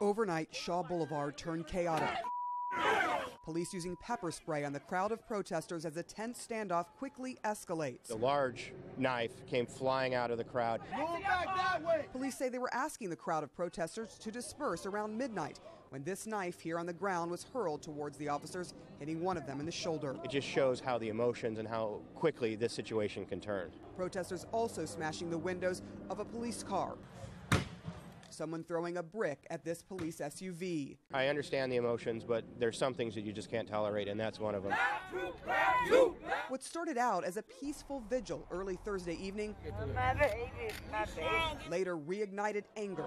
Overnight, Shaw Boulevard turned chaotic. Police using pepper spray on the crowd of protesters as a tense standoff quickly escalates. A large knife came flying out of the crowd. Move back that way. Police say they were asking the crowd of protesters to disperse around midnight when this knife here on the ground was hurled towards the officers, hitting one of them in the shoulder. It just shows how the emotions and how quickly this situation can turn. Protesters also smashing the windows of a police car. Someone throwing a brick at this police SUV. I understand the emotions, but there's some things that you just can't tolerate, and that's one of them. What started out as a peaceful vigil early Thursday evening later reignited anger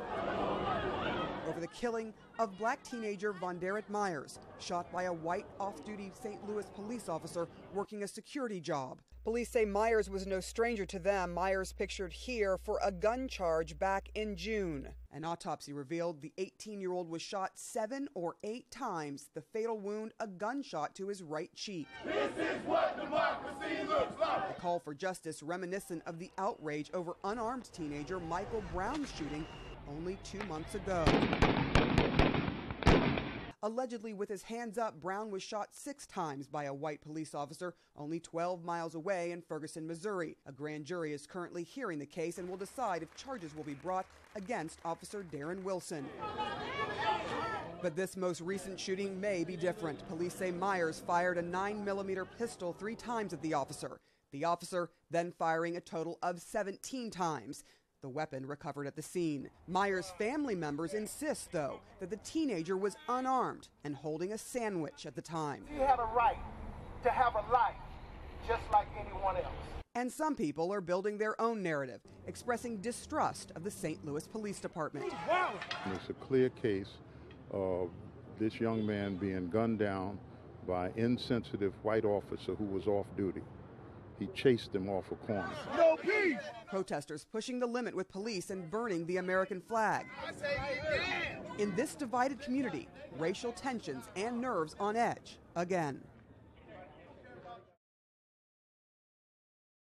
over the killing of black teenager Vonderrit Myers, shot by a white off-duty St. Louis police officer working a security job. Police say Myers was no stranger to them. Myers pictured here for a gun charge back in June. An autopsy revealed the 18-year-old was shot 7 or 8 times, the fatal wound a gunshot to his right cheek. This is what democracy looks like. A call for justice reminiscent of the outrage over unarmed teenager Michael Brown's shooting only 2 months ago. Allegedly with his hands up, Brown was shot 6 times by a white police officer only 12 miles away in Ferguson, Missouri. A grand jury is currently hearing the case and will decide if charges will be brought against Officer Darren Wilson. But this most recent shooting may be different. Police say Myers fired a 9mm pistol 3 times at the officer. The officer then firing a total of 17 times. The weapon recovered at the scene. Myers' family members insist, though, that the teenager was unarmed and holding a sandwich at the time. He had a right to have a life just like anyone else. And some people are building their own narrative, expressing distrust of the St. Louis Police Department. It's a clear case of this young man being gunned down by an insensitive white officer who was off duty. He chased him off a corner. No peace. Protesters pushing the limit with police and burning the American flag. In this divided community, racial tensions and nerves on edge again.